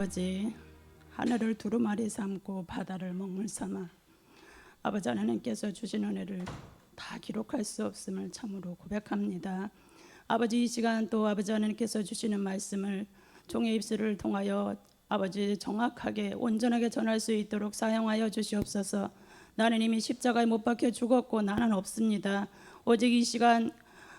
아버지, 하늘을 두루마리 삼고 바다를 먹물 삼아 아버지 하나님께서 주신 은혜를 다 기록할 수 없음을 참으로 고백합니다. 아버지, 이 시간 또 아버지 하나님께서 주시는 말씀을 종의 입술을 통하여 아버지 정확하게 온전하게 전할 수 있도록 사용하여 주시옵소서. 나는 이미 십자가에 못 박혀 죽었고 나는 없습니다. 오직 이 시간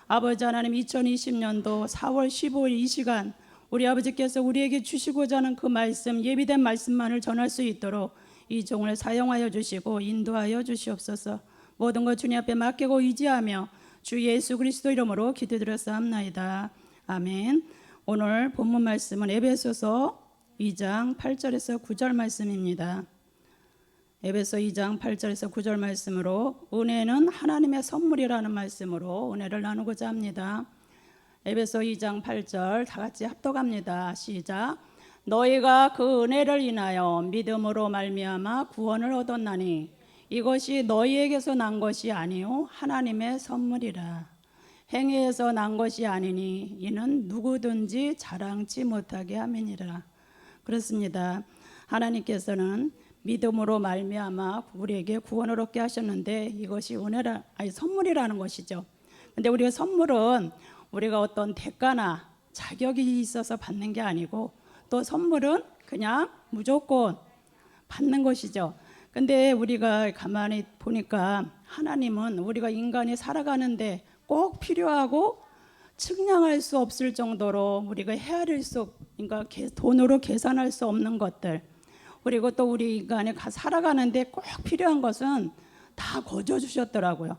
아버지 하나님 2020년도 4월 15일 이 시간 우리 아버지께서 우리에게 주시고자 하는 그 말씀, 예비된 말씀만을 전할 수 있도록 이 종을 사용하여 주시고 인도하여 주시옵소서. 모든 것 주님 앞에 맡기고 의지하며 주 예수 그리스도 이름으로 기도드렸사옵나이다. 아멘. 오늘 본문 말씀은 에베소서 2장 8절에서 9절 말씀입니다. 에베소 2장 8절에서 9절 말씀으로 은혜는 하나님의 선물이라는 말씀으로 은혜를 나누고자 합니다. 에베소 2장 8절 다 같이 합독합니다. 시작. 너희가 그 은혜를 인하여 믿음으로 말미암아 구원을 얻었나니 이것이 너희에게서 난 것이 아니요 하나님의 선물이라. 행위에서 난 것이 아니니 이는 누구든지 자랑치 못하게 함이니라. 그렇습니다. 하나님께서는 믿음으로 말미암아 우리에게 구원을 얻게 하셨는데 이것이 은혜라 선물이라는 것이죠. 근데 우리가 선물은 우리가 어떤 대가나 자격이 있어서 받는 게 아니고 또 선물은 그냥 무조건 받는 것이죠. 근데 우리가 가만히 보니까 하나님은 우리가 인간이 살아가는데 꼭 필요하고 측량할 수 없을 정도로 우리가 헤아릴 수, 그러니까 돈으로 계산할 수 없는 것들, 그리고 또 우리 인간이 살아가는데 꼭 필요한 것은 다 거저 주셨더라고요.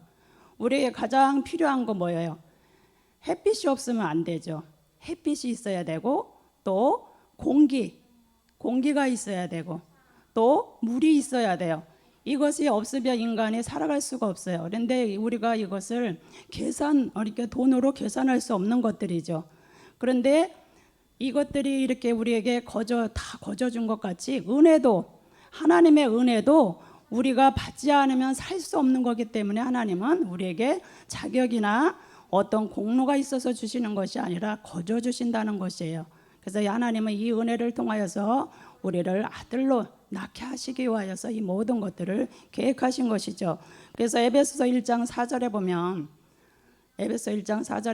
우리에게 가장 필요한 거 뭐예요? 햇빛이 없으면 안 되죠. 햇빛이 있어야 되고 또 공기가 있어야 되고 또 물이 있어야 돼요. 이것이 없으면 인간이 살아갈 수가 없어요. 그런데 우리가 이것을 이렇게 돈으로 계산할 수 없는 것들이죠. 그런데 이것들이 이렇게 우리에게 다 거저 준 것 같이 하나님의 은혜도 우리가 받지 않으면 살 수 없는 거기 때문에 하나님은 우리에게 자격이나 어떤 공로가 있어서 주시는 것이 아니라 거저 주신다는 것이에요. 그래서 하나님은 이 은혜를 통하여서 우리를 아들로 낳게 하시기 위하여서 이 모든 것들을 계획하신 것이죠. 그래서 에베소서 1장 4절에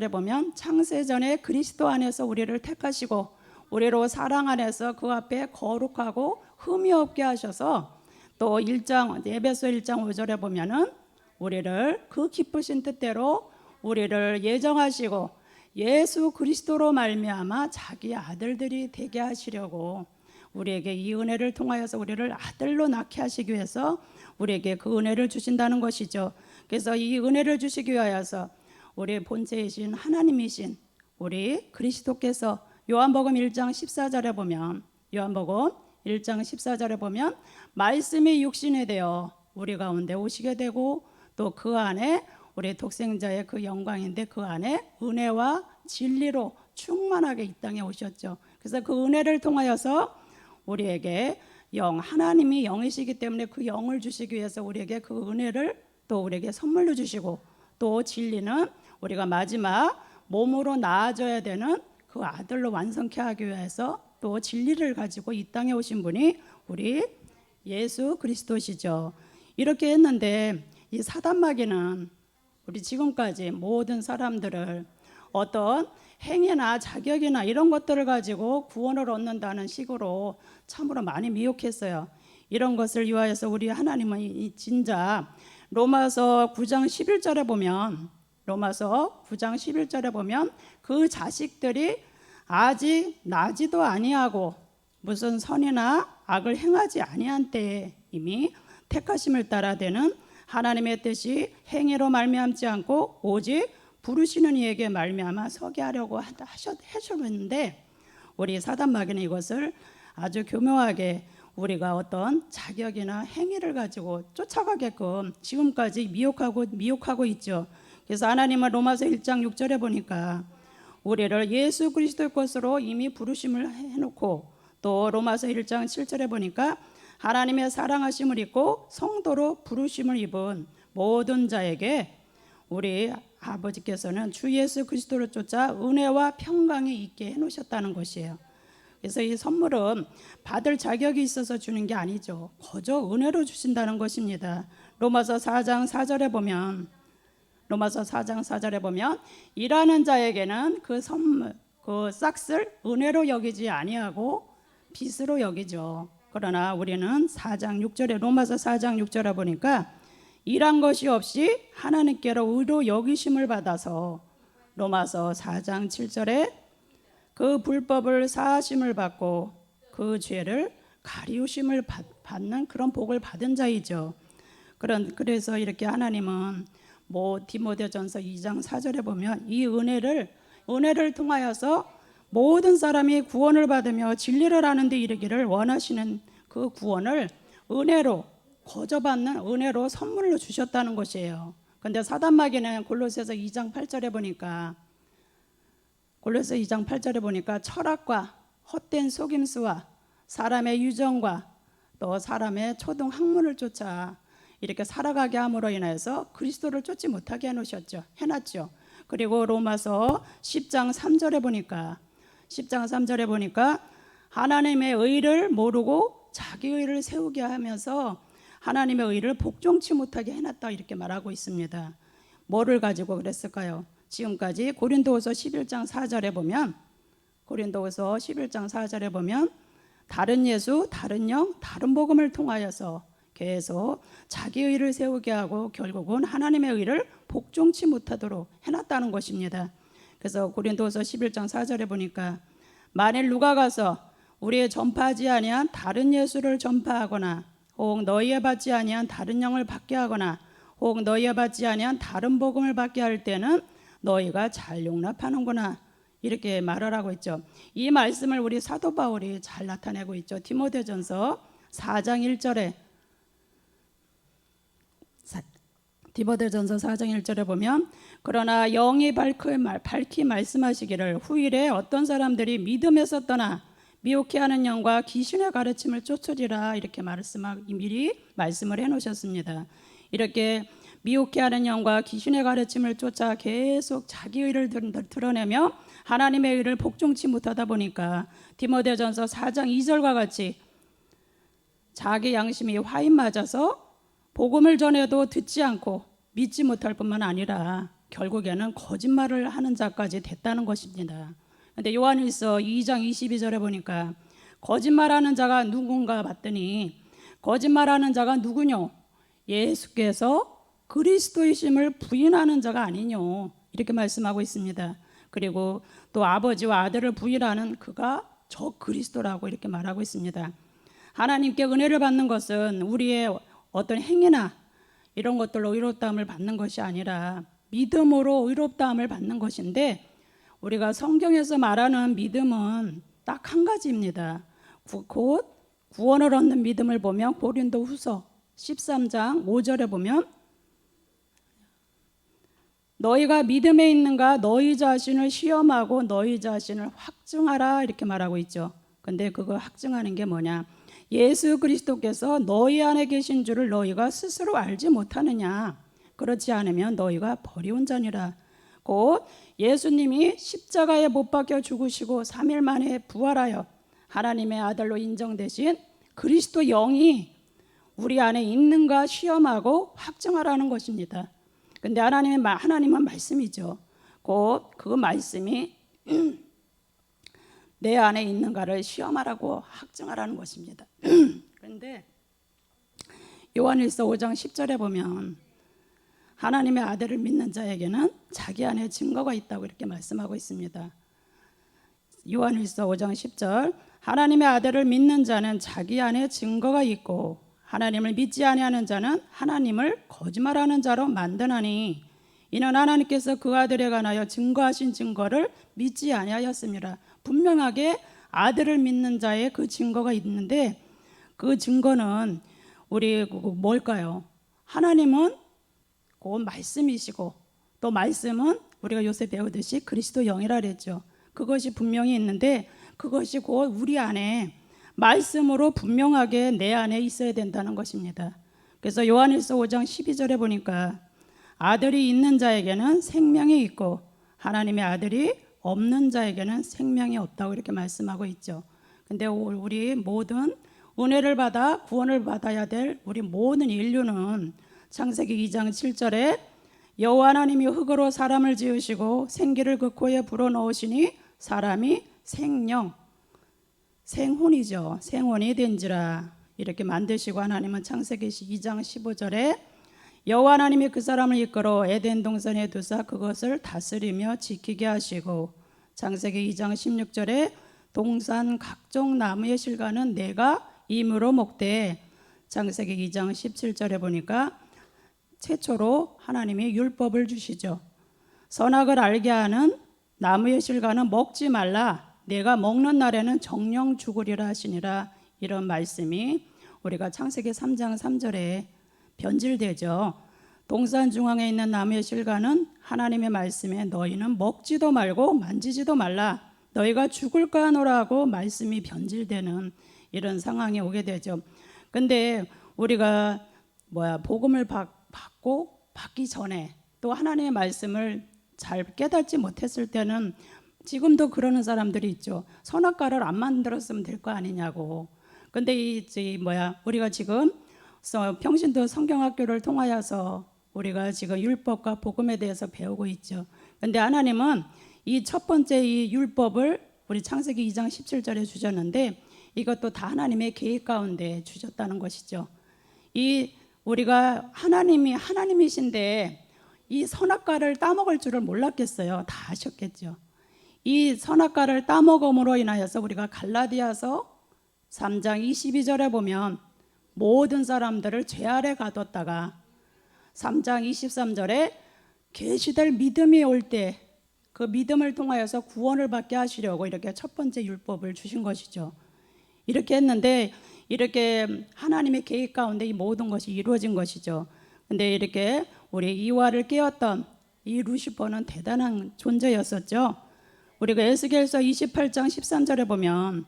보면 창세전에 그리스도 안에서 우리를 택하시고 우리로 사랑 안에서 그 앞에 거룩하고 흠이 없게 하셔서 또 에베소 1장 5절에 보면은 우리를 그 기쁘신 뜻대로 우리를 예정하시고 예수 그리스도로 말미암아 자기 아들들이 되게 하시려고 우리에게 이 은혜를 통하여서 우리를 아들로 낳게 하시기 위해서 우리에게 그 은혜를 주신다는 것이죠. 그래서 이 은혜를 주시기 위하여서 우리의 본체이신 하나님이신 우리 그리스도께서 요한복음 1장 14절에 보면 말씀이 육신이 되어 우리 가운데 오시게 되고 또 그 안에 우리 독생자의 그 영광인데 그 안에 은혜와 진리로 충만하게 이 땅에 오셨죠. 그래서 그 은혜를 통하여서 우리에게 하나님이 영이시기 때문에 그 영을 주시기 위해서 우리에게 그 은혜를 또 우리에게 선물로 주시고 또 진리는 우리가 마지막 몸으로 나아져야 되는 그 아들로 완성케 하기 위해서 또 진리를 가지고 이 땅에 오신 분이 우리 예수 그리스도시죠. 이렇게 했는데 이 사단마귀는 우리 지금까지 모든 사람들을 어떤 행위나 자격이나 이런 것들을 가지고 구원을 얻는다는 식으로 참으로 많이 미혹했어요. 이런 것을 위하여서 우리 하나님은 진짜 로마서 9장 11절에 보면 그 자식들이 아직 나지도 아니하고 무슨 선이나 악을 행하지 아니한 때에 이미 택하심을 따라 되는 하나님의 뜻이 행위로 말미암지 않고 오직 부르시는 이에게 말미암아 서게 하려고 하셨는데 우리 사단마귀는 이것을 아주 교묘하게 우리가 어떤 자격이나 행위를 가지고 쫓아가게끔 지금까지 미혹하고 있죠. 그래서 하나님은 로마서 1장 6절에 보니까 우리를 예수 그리스도의 것으로 이미 부르심을 해놓고 또 로마서 1장 7절에 보니까 하나님의 사랑하심을 입고 성도로 부르심을 입은 모든 자에게 우리 아버지께서는 주 예수 그리스도를 쫓아 은혜와 평강이 있게 해놓으셨다는 것이에요. 그래서 이 선물은 받을 자격이 있어서 주는 게 아니죠. 거저 은혜로 주신다는 것입니다. 로마서 4장 4절에 보면 일하는 자에게는 그 선물, 그 싹을 은혜로 여기지 아니하고 빚으로 여기죠. 그러나 우리는 4장 6절에 로마서 4장 6절에 보니까 일한 것이 없이 하나님께로 의로 여기심을 받아서 로마서 4장 7절에 그 불법을 사하심을 받고 그 죄를 가리우심을 받는 그런 복을 받은 자이죠. 그래서 이렇게 하나님은 디모데전서 2장 4절에 보면 이 은혜를 통하여서 모든 사람이 구원을 받으며 진리를 아는 데 이르기를 원하시는 그 구원을 거저 받는 은혜로 선물로 주셨다는 것이에요. 그런데 사단마귀는 골로새서 2장 8절에 보니까 철학과 헛된 속임수와 사람의 유정과 또 사람의 초등 학문을 쫓아 이렇게 살아가게 함으로 인해서 그리스도를 쫓지 못하게 해놨죠. 그리고 로마서 10장 3절에 보니까 하나님의 의를 모르고 자기 의를 세우게 하면서 하나님의 의를 복종치 못하게 해놨다 이렇게 말하고 있습니다. 뭐를 가지고 그랬을까요? 지금까지 고린도후서 11장 4절에 보면 다른 예수, 다른 영, 다른 복음을 통하여서 계속 자기 의를 세우게 하고 결국은 하나님의 의를 복종치 못하도록 해놨다는 것입니다. 그래서 고린도후서 11장 4절에 보니까 만일 누가 가서 우리의 전파하지 아니한 다른 예수를 전파하거나 혹 너희에 받지 아니한 다른 영을 받게 하거나 혹 너희에 받지 아니한 다른 복음을 받게 할 때는 너희가 잘 용납하는구나 이렇게 말을 하고 있죠. 이 말씀을 우리 사도 바울이 잘 나타내고 있죠. 디모데전서 4장 1절에 보면 그러나 영이 밝히 말씀하시기를 후일에 어떤 사람들이 믿음에서 떠나 미혹해 하는 영과 귀신의 가르침을 쫓으리라 이렇게 미리 말씀을 해놓으셨습니다. 이렇게 미혹해 하는 영과 귀신의 가르침을 쫓아 계속 자기 의를 드러내며 하나님의 의를 복종치 못하다 보니까 디모데전서 4장 2절과 같이 자기 양심이 화인 맞아서 복음을 전해도 듣지 않고 믿지 못할 뿐만 아니라 결국에는 거짓말을 하는 자까지 됐다는 것입니다. 그런데 요한일서 2장 22절에 보니까 거짓말하는 자가 누군가 봤더니 거짓말하는 자가 누구뇨? 예수께서 그리스도이심을 부인하는 자가 아니뇨 이렇게 말씀하고 있습니다. 그리고 또 아버지와 아들을 부인하는 그가 저 그리스도라고 이렇게 말하고 있습니다. 하나님께 은혜를 받는 것은 우리의 어떤 행위나 이런 것들로 의롭다함을 받는 것이 아니라 믿음으로 의롭다함을 받는 것인데 우리가 성경에서 말하는 믿음은 딱 한 가지입니다. 곧 구원을 얻는 믿음을 보면 고린도후서 13장 5절에 보면 너희가 믿음에 있는가 너희 자신을 시험하고 너희 자신을 확증하라 이렇게 말하고 있죠. 근데 그거 확증하는 게 뭐냐? 예수 그리스도께서 너희 안에 계신 줄을 너희가 스스로 알지 못하느냐? 그렇지 않으면 너희가 버리운 자니라. 곧 예수님이 십자가에 못 박혀 죽으시고 3일 만에 부활하여 하나님의 아들로 인정되신 그리스도 영이 우리 안에 있는가 시험하고 확증하라는 것입니다. 근데 하나님은 말씀이죠. 곧 그 말씀이 내 안에 있는가를 시험하라고 확증하라는 것입니다. 그런데 요한일서 5장 10절에 보면 하나님의 아들을 믿는 자에게는 자기 안에 증거가 있다고 이렇게 말씀하고 있습니다. 요한일서 5장 10절 하나님의 아들을 믿는 자는 자기 안에 증거가 있고 하나님을 믿지 아니하는 자는 하나님을 거짓말하는 자로 만드나니 이는 하나님께서 그 아들에 관하여 증거하신 증거를 믿지 아니하였습니다. 분명하게 아들을 믿는 자의 그 증거가 있는데 그 증거는 우리 뭘까요? 하나님은 곧 말씀이시고 또 말씀은 우리가 요새 배우듯이 그리스도 영이라 그랬죠. 그것이 분명히 있는데 그것이 곧 우리 안에 말씀으로 분명하게 내 안에 있어야 된다는 것입니다. 그래서 요한일서 5장 12절에 보니까 아들이 있는 자에게는 생명이 있고 하나님의 아들이 없는 자에게는 생명이 없다고 이렇게 말씀하고 있죠. 근데 우리 모든 은혜를 받아 구원을 받아야 될 우리 모든 인류는 창세기 2장 7절에 여호와 하나님이 흙으로 사람을 지으시고 생기를 그 코에 불어넣으시니 사람이 생혼이죠. 생혼이 된지라. 이렇게 만드시고 하나님은 창세기 2장 15절에 여호와 하나님이 그 사람을 이끌어 에덴 동산에 두사 그것을 다스리며 지키게 하시고, 창세기 2장 16절에 동산 각종 나무의 실과는 내가 임으로 먹되, 창세기 2장 17절에 보니까 최초로 하나님이 율법을 주시죠. 선악을 알게 하는 나무의 실과는 먹지 말라, 내가 먹는 날에는 정령 죽으리라 하시니라. 이런 말씀이 우리가 창세기 3장 3절에 변질되죠. 동산 중앙에 있는 나무의 실과는 하나님의 말씀에 너희는 먹지도 말고 만지지도 말라, 너희가 죽을까 하노라고 말씀이 변질되는 이런 상황이 오게 되죠. 근데 우리가 복음을 받기 전에 또 하나님의 말씀을 잘 깨닫지 못했을 때는 지금도 그러는 사람들이 있죠. 선악과를 안 만들었으면 될 거 아니냐고. 근데 우리가 지금 평신도 성경학교를 통하여서 우리가 지금 율법과 복음에 대해서 배우고 있죠. 근데 하나님은 이 첫 번째 이 율법을 우리 창세기 2장 17절에 주셨는데 이것도 다 하나님의 계획 가운데 주셨다는 것이죠. 우리가 하나님이신데 이 선악과를 따먹을 줄을 몰랐겠어요? 다 아셨겠죠. 이 선악과를 따먹음으로 인하여서 우리가 갈라디아서 3장 22절에 보면 모든 사람들을 죄 아래 가뒀다가 3장 23절에 계시될 믿음이 올 때 그 믿음을 통하여서 구원을 받게 하시려고 이렇게 첫 번째 율법을 주신 것이죠. 이렇게 했는데 이렇게 하나님의 계획 가운데 이 모든 것이 이루어진 것이죠. 근데 이렇게 우리 이화를 깨웠던 이 루시퍼는 대단한 존재였었죠. 우리가 에스겔서 28장 13절에 보면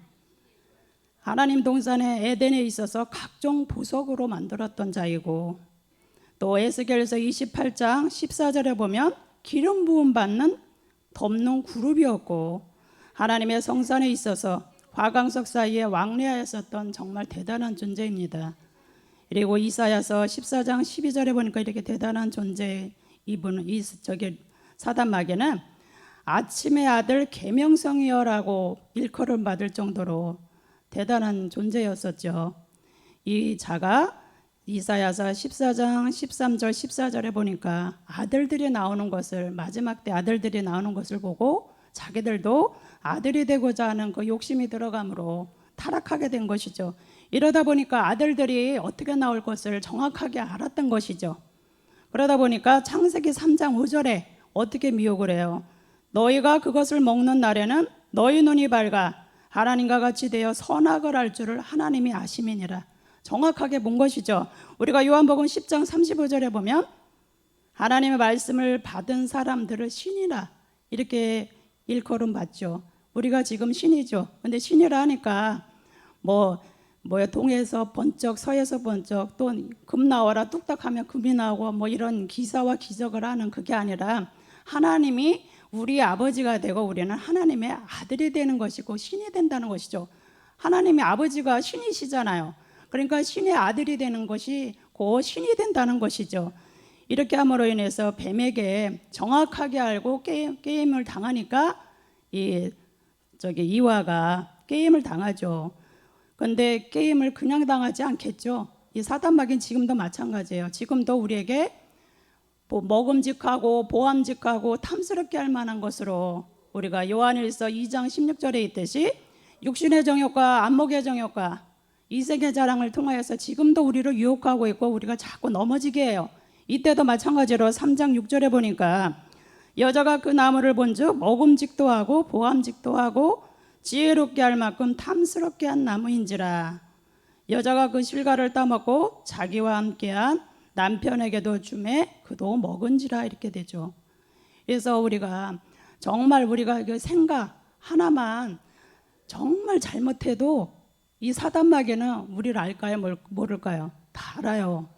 하나님 동산의 에덴에 있어서 각종 보석으로 만들었던 자이고, 또 에스겔서 28장 14절에 보면 기름 부음 받는 덮는 그룹이었고, 하나님의 성산에 있어서 화강석 사이에 왕래하였었던 정말 대단한 존재입니다. 그리고 이사야서 14장 12절에 보니까 이렇게 대단한 존재, 이분은 사단 마귀는 아침의 아들 계명성이여라고 일컬음 받을 정도로 대단한 존재였었죠. 이 자가 이사야서 14장 13절 14절에 보니까 아들들이 나오는 것을, 마지막 때 아들들이 나오는 것을 보고 자기들도 아들이 되고자 하는 그 욕심이 들어감으로 타락하게 된 것이죠. 이러다 보니까 아들들이 어떻게 나올 것을 정확하게 알았던 것이죠. 그러다 보니까 창세기 3장 5절에 어떻게 미혹을 해요? 너희가 그것을 먹는 날에는 너희 눈이 밝아 하나님과 같이 되어 선악을 알 줄을 하나님이 아심이니라. 정확하게 본 것이죠. 우리가 요한복음 10장 35절에 보면 하나님의 말씀을 받은 사람들을 신이라 이렇게 일컬음 받죠. 우리가 지금 신이죠. 근데 신이라 하니까 동에서 번쩍 서에서 번쩍 또 금 나와라 뚝딱하면 금이 나오고 이런 기사와 기적을 하는 그게 아니라 하나님이 우리 아버지가 되고 우리는 하나님의 아들이 되는 것이고 신이 된다는 것이죠. 하나님의 아버지가 신이시잖아요. 그러니까 신의 아들이 되는 것이 곧 신이 된다는 것이죠. 이렇게 함으로 인해서 뱀에게 정확하게 알고 게임을 당하니까 이화가 게임을 당하죠. 그런데 게임을 그냥 당하지 않겠죠. 이 사단 마귀는 지금도 마찬가지예요. 지금도 우리에게 먹음직하고 보암직하고 탐스럽게 할 만한 것으로 우리가 요한일서 2장 16절에 있듯이 육신의 정욕과 안목의 정욕과 이생의 자랑을 통하여서 지금도 우리를 유혹하고 있고 우리가 자꾸 넘어지게 해요. 이때도 마찬가지로 3장 6절에 보니까 여자가 그 나무를 본즉 먹음직도 하고 보암직도 하고 지혜롭게 할 만큼 탐스럽게 한 나무인지라. 여자가 그 실과를 따먹고 자기와 함께한 남편에게도 주매 그도 먹은지라. 이렇게 되죠. 그래서 우리가 그 생각 하나만 정말 잘못해도 이 사단 마귀는 우리를 알까요? 모를까요? 다 알아요.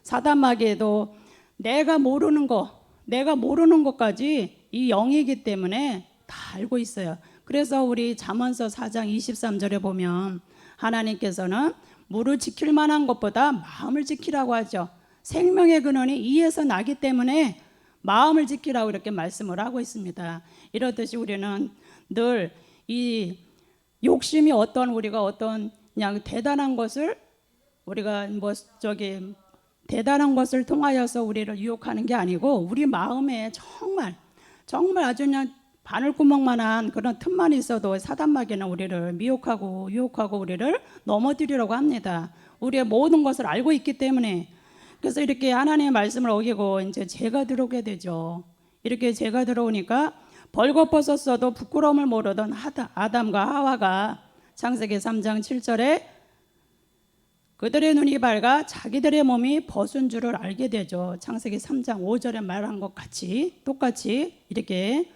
사단 마귀에도 내가 모르는 것까지 이 영이기 때문에 다 알고 있어요. 그래서 우리 잠언서 4장 23절에 보면 하나님께서는 물을 지킬 만한 것보다 마음을 지키라고 하죠. 생명의 근원이 이에서 나기 때문에 마음을 지키라고 이렇게 말씀을 하고 있습니다. 이렇듯이 우리는 늘 이 욕심이 우리가 어떤 그냥 대단한 것을 우리가 대단한 것을 통하여서 우리를 유혹하는 게 아니고 우리 마음에 정말 아주 그냥 바늘구멍만한 그런 틈만 있어도 사단마귀는 우리를 미혹하고 유혹하고 우리를 넘어뜨리려고 합니다. 우리의 모든 것을 알고 있기 때문에. 그래서 이렇게 하나님의 말씀을 어기고 이제 죄가 들어오게 되죠. 이렇게 죄가 들어오니까 벌거벗었어도 부끄러움을 모르던 아담과 하와가 창세기 3장 7절에 그들의 눈이 밝아 자기들의 몸이 벗은 줄을 알게 되죠. 창세기 3장 5절에 말한 것 같이 똑같이 이렇게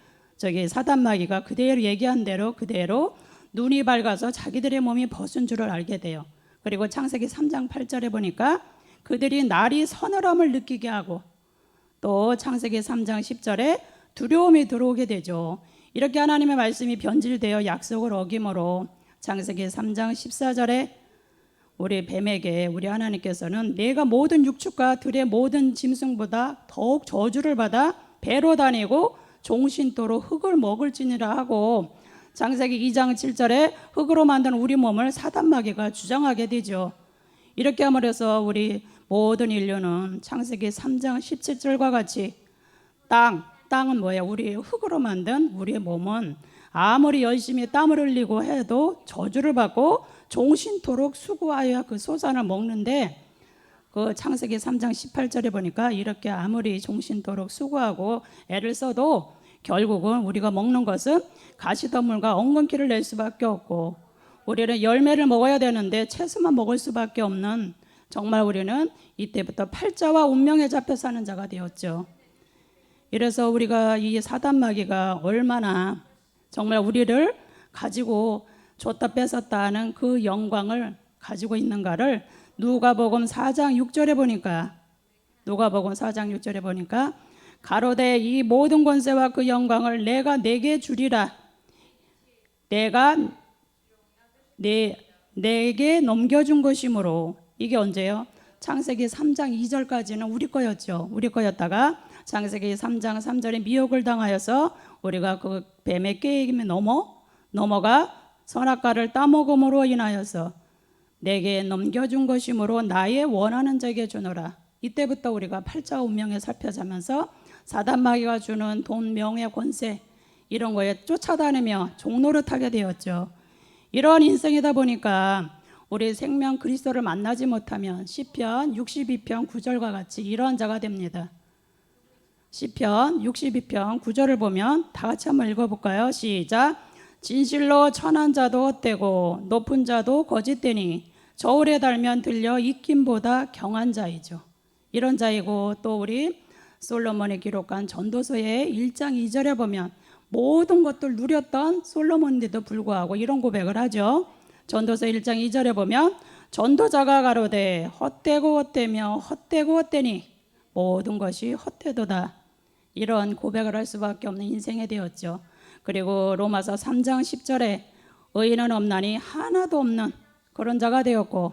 사단마귀가 그대로 얘기한 대로 그대로 눈이 밝아서 자기들의 몸이 벗은 줄을 알게 돼요. 그리고 창세기 3장 8절에 보니까 그들이 날이 서늘함을 느끼게 하고 또 창세기 3장 10절에 두려움이 들어오게 되죠. 이렇게 하나님의 말씀이 변질되어 약속을 어김으로 창세기 3장 14절에 우리 뱀에게 우리 하나님께서는 내가 모든 육축과 들의 모든 짐승보다 더욱 저주를 받아 배로 다니고 종신토록 흙을 먹을지니라 하고 창세기 2장 7절에 흙으로 만든 우리 몸을 사단마귀가 주장하게 되죠. 이렇게 함으로써 우리 모든 인류는 창세기 3장 17절과 같이 땅은 뭐예요? 우리 흙으로 만든 우리의 몸은 아무리 열심히 땀을 흘리고 해도 저주를 받고 종신토록 수고하여 그 소산을 먹는데 그 창세기 3장 18절에 보니까 이렇게 아무리 종신토록 수고하고 애를 써도 결국은 우리가 먹는 것은 가시덤물과 엉겅퀴를 낼 수밖에 없고 우리는 열매를 먹어야 되는데 채소만 먹을 수밖에 없는 정말 우리는 이때부터 팔자와 운명에 잡혀 사는 자가 되었죠. 이래서 우리가 이 사단마귀가 얼마나 정말 우리를 가지고 줬다 뺏었다 하는 그 영광을 가지고 있는가를 누가복음 4장 6절에 보니까 가로되 이 모든 권세와 그 영광을 내가 내게 주리라. 내가 내게 넘겨준 것이므로. 이게 언제요? 창세기 3장 2절까지는 우리 거였죠. 우리 거였다가 창세기 3장 3절에 미혹을 당하여서 우리가 그 뱀의 꾀임에 넘어가 선악과를 따먹음으로 인하여서 내게 넘겨준 것이므로 나의 원하는 자에게 주노라. 이때부터 우리가 팔자 운명에 살펴자면서 사단마귀가 주는 돈, 명예, 권세 이런 거에 쫓아다니며 종노릇하게 되었죠. 이런 인생이다 보니까 우리 생명 그리스도를 만나지 못하면 시편 62편 9절과 같이 이런 자가 됩니다. 시편 62편 9절을 보면 다 같이 한번 읽어볼까요? 시작. 진실로 천한 자도 헛되고 높은 자도 거짓되니 저울에 달면 들려 익힘보다 경한 자이죠. 이런 자이고 또 우리 솔로몬이 기록한 전도서의 1장 2절에 보면 모든 것들 누렸던 솔로몬인데도 불구하고 이런 고백을 하죠. 전도서 1장 2절에 보면 전도자가 가로되 헛되고 헛되며 헛되고 헛되니 모든 것이 헛되도다. 이런 고백을 할 수밖에 없는 인생이 되었죠. 그리고 로마서 3장 10절에 의인은 없나니 하나도 없는 그런 자가 되었고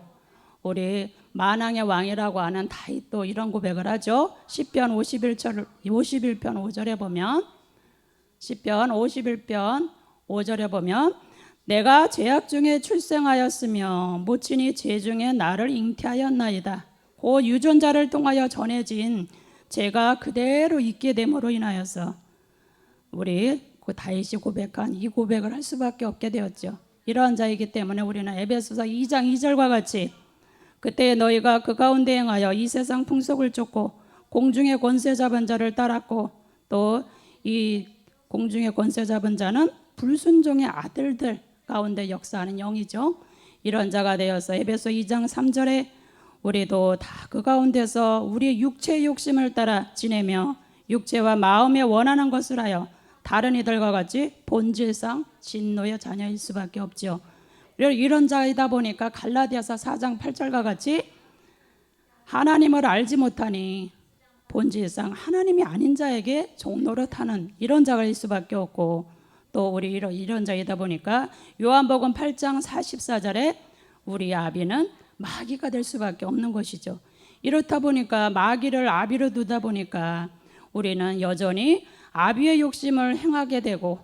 우리 만왕의 왕이라고 하는 다윗도 이런 고백을 하죠. 시편 51편 5절에 보면 시편 51편 5절에 보면 내가 죄악 중에 출생하였으며 모친이 죄 중에 나를 잉태하였나이다. 곧 유전자를 통하여 전해진 죄가 그대로 있게 됨으로 인하여서 우리 그 다윗이 고백한 이 고백을 할 수밖에 없게 되었죠. 이러한 자이기 때문에 우리는 에베소서 2장 2절과 같이 그때 너희가 그 가운데 행하여 이 세상 풍속을 쫓고 공중의 권세 잡은 자를 따랐고 또 이 공중의 권세 잡은 자는 불순종의 아들들 가운데 역사하는 영이죠. 이런 자가 되어서 에베소 2장 3절에 우리도 다 그 가운데서 우리 육체의 욕심을 따라 지내며 육체와 마음에 원하는 것을 하여 다른 이들과 같이 본질상 진노의 자녀일 수밖에 없죠. 이런 자이다 보니까 갈라디아서 4장 8절과 같이 하나님을 알지 못하니 본질상 하나님이 아닌 자에게 종노릇하는 이런 자가 일 수밖에 없고 또 우리 이런 자이다 보니까 요한복음 8장 44절에 우리 아비는 마귀가 될 수밖에 없는 것이죠. 이렇다 보니까 마귀를 아비로 두다 보니까 우리는 여전히 아비의 욕심을 행하게 되고,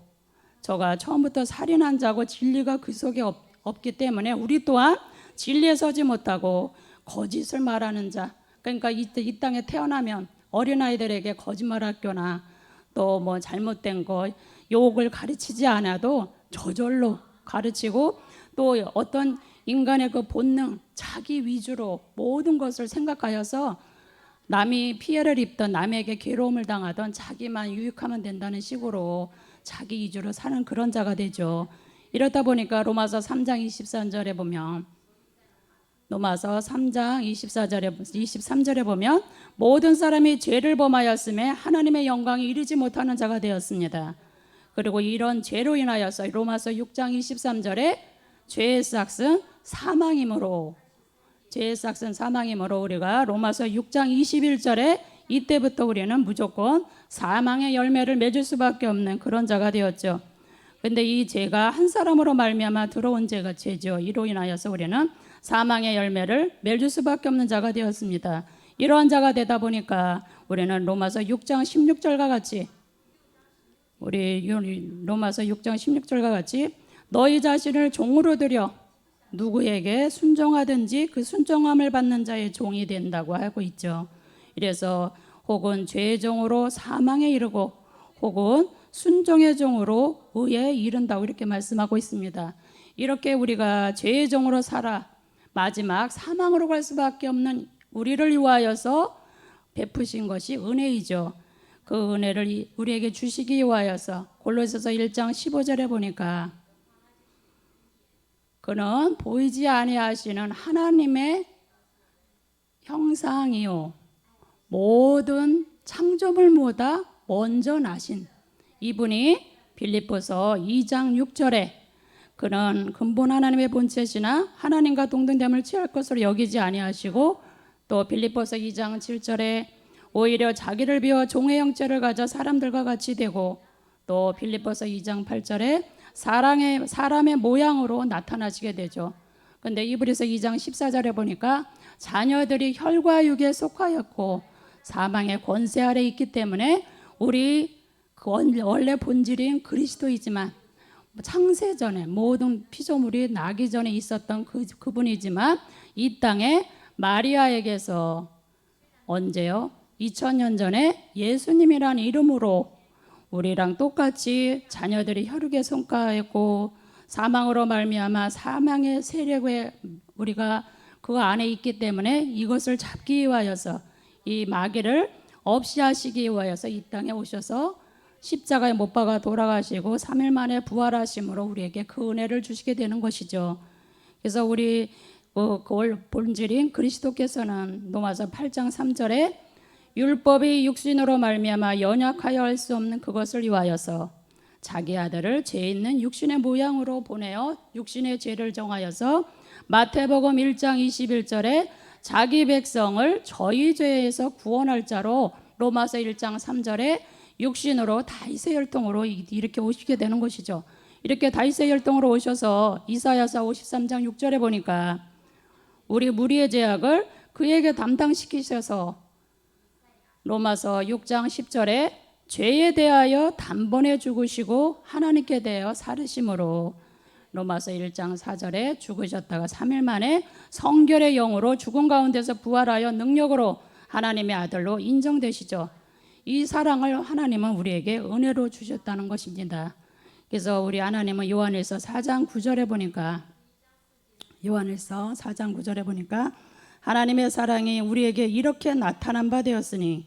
저가 처음부터 살인한 자고 진리가 그 속에 없기 때문에 우리 또한 진리에 서지 못하고 거짓을 말하는 자, 그러니까 이 땅에 태어나면 어린아이들에게 거짓말 학교나 또 뭐 잘못된 거 욕을 가르치지 않아도 저절로 가르치고, 또 어떤 인간의 그 본능, 자기 위주로 모든 것을 생각하여서 남이 피해를 입던, 남에게 괴로움을 당하던 자기만 유익하면 된다는 식으로 자기 위주로 사는 그런 자가 되죠. 이렇다 보니까 로마서 3장 23절에 보면, 로마서 3장 23절에 보면 모든 사람이 죄를 범하였음에 하나님의 영광이 이르지 못하는 자가 되었습니다. 그리고 이런 죄로 인하여서 로마서 6장 23절에 죄의 삭은 사망이므로, 죄의 삭은 사망이므로 우리가 로마서 6장 21절에 이때부터 우리는 무조건 사망의 열매를 맺을 수밖에 없는 그런 자가 되었죠. 근데 이 죄가 한 사람으로 말미암아 들어온 죄죠. 이로 인하여서 우리는 사망의 열매를 맺을 수밖에 없는 자가 되었습니다. 이러한 자가 되다 보니까 우리는 로마서 6장 16절과 같이, 우리 로마서 6장 16절과 같이 너희 자신을 종으로 들여 누구에게 순종하든지 그 순종함을 받는 자의 종이 된다고 하고 있죠. 이래서 혹은 죄의 종으로 사망에 이르고 혹은 순종의 종으로 의에 이른다고 이렇게 말씀하고 있습니다. 이렇게 우리가 죄의 종으로 살아 마지막 사망으로 갈 수밖에 없는 우리를 위하여서 베푸신 것이 은혜이죠. 그 은혜를 우리에게 주시기 위하여서 골로새서 1장 15절에 보니까 그는 보이지 아니하시는 하나님의 형상이요 모든 창조물보다 먼저 나신 이분이 빌립보서 2장 6절에 그는 근본 하나님의 본체시나 하나님과 동등됨을 취할 것으로 여기지 아니하시고, 또 빌립보서 2장 7절에 오히려 자기를 비워 종의 형체를 가져 사람들과 같이 되고, 또 빌립보서 2장 8절에 사람의 모양으로 나타나시게 되죠. 근데 이브리서 2장 14절에 보니까 자녀들이 혈과 육에 속하였고 사망의 권세 아래 있기 때문에 우리 원래 본질인 그리스도이지만 창세 전에 모든 피조물이 나기 전에 있었던 그분이지만 이 땅에 마리아에게서 언제요? 2000년 전에 예수님이라는 이름으로 우리랑 똑같이 자녀들이 혈육에 속하였고 사망으로 말미암아 사망의 세력에 우리가 그 안에 있기 때문에 이것을 잡기 위하여서 이 마귀를 없이 하시기 위하여서 이 땅에 오셔서 십자가에 못 박아 돌아가시고 3일 만에 부활하심으로 우리에게 그 은혜를 주시게 되는 것이죠. 그래서 우리 그 본질인 그리스도께서는 로마서 8장 3절에 율법이 육신으로 말미암아 연약하여 할 수 없는 그것을 위하여서 자기 아들을 죄 있는 육신의 모양으로 보내어 육신의 죄를 정하여서 마태복음 1장 21절에 자기 백성을 저희 죄에서 구원할 자로 로마서 1장 3절에 육신으로 다윗의 혈통으로 이렇게 오시게 되는 것이죠. 이렇게 다윗의 혈통으로 오셔서 이사야서 53장 6절에 보니까 우리 무리의 죄악을 그에게 담당시키셔서 로마서 6장 10절에 죄에 대하여 단번에 죽으시고 하나님께 대하여 살으심으로 로마서 1장 4절에 죽으셨다가 3일 만에 성결의 영으로 죽은 가운데서 부활하여 능력으로 하나님의 아들로 인정되시죠. 이 사랑을 하나님은 우리에게 은혜로 주셨다는 것입니다. 그래서 우리 하나님은 요한일서 4장 9절에 보니까 하나님의 사랑이 우리에게 이렇게 나타난 바 되었으니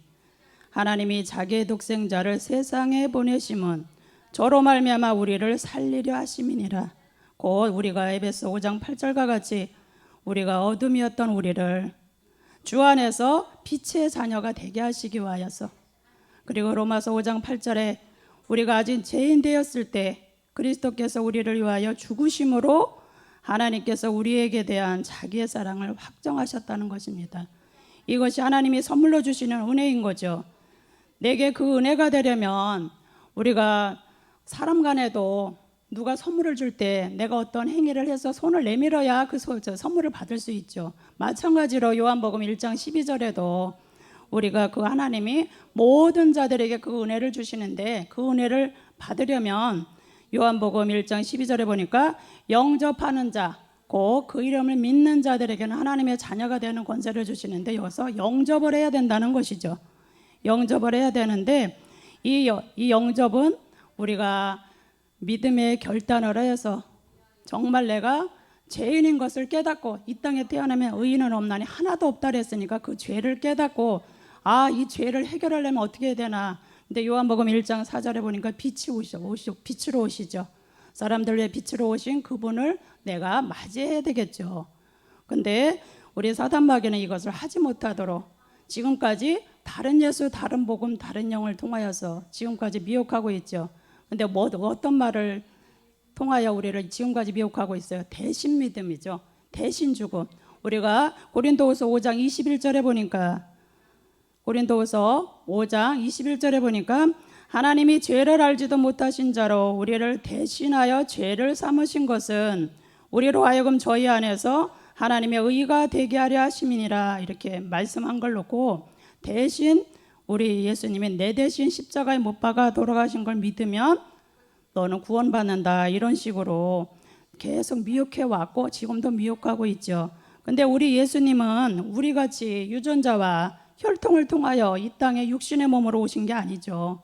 하나님이 자기의 독생자를 세상에 보내심은 저로 말미암아 우리를 살리려 하심이니라. 곧 우리가 에베소 5장 8절과 같이 우리가 어둠이었던 우리를 주 안에서 빛의 자녀가 되게 하시기 위하여서, 그리고 로마서 5장 8절에 우리가 아직 죄인 되었을 때 그리스도께서 우리를 위하여 죽으심으로 하나님께서 우리에게 대한 자기의 사랑을 확정하셨다는 것입니다. 이것이 하나님이 선물로 주시는 은혜인 거죠. 내게 그 은혜가 되려면 우리가 사람 간에도 누가 선물을 줄 때 내가 어떤 행위를 해서 손을 내밀어야 그 선물을 받을 수 있죠. 마찬가지로 요한복음 1장 12절에도 우리가 그 하나님이 모든 자들에게 그 은혜를 주시는데 그 은혜를 받으려면 요한복음 1장 12절에 보니까 영접하는 자, 곧 그 이름을 믿는 자들에게는 하나님의 자녀가 되는 권세를 주시는데 여기서 영접을 해야 된다는 것이죠. 영접을 해야 되는데 이 영접은 우리가 믿음의 결단을 해서 정말 내가 죄인인 것을 깨닫고 이 땅에 태어나면 의인은 없나니 하나도 없다 그랬으니까 그 죄를 깨닫고 이 죄를 해결하려면 어떻게 해야 되나. 근데 요한복음 1장 4절에 보니까 빛으로 오시죠. 사람들 위해 빛으로 오신 그분을 내가 맞이해야 되겠죠. 근데 우리 사단마귀는 이것을 하지 못하도록 지금까지 다른 예수, 다른 복음, 다른 영을 통하여서 지금까지 미혹하고 있죠. 근데 어떤 말을 통하여 우리를 지금까지 미혹하고 있어요? 대신 믿음이죠. 대신 죽음. 우리가 고린도후서 5장 21절에 보니까 고린도후서 5장 21절에 보니까 하나님이 죄를 알지도 못하신 자로 우리를 대신하여 죄를 삼으신 것은 우리로 하여금 저희 안에서 하나님의 의가 되게 하려 하심이니라 이렇게 말씀한 걸 놓고 대신 우리 예수님이 내 대신 십자가에 못 박아 돌아가신 걸 믿으면 너는 구원받는다 이런 식으로 계속 미혹해 왔고 지금도 미혹하고 있죠. 근데 우리 예수님은 우리같이 유전자와 혈통을 통하여 이 땅에 육신의 몸으로 오신 게 아니죠.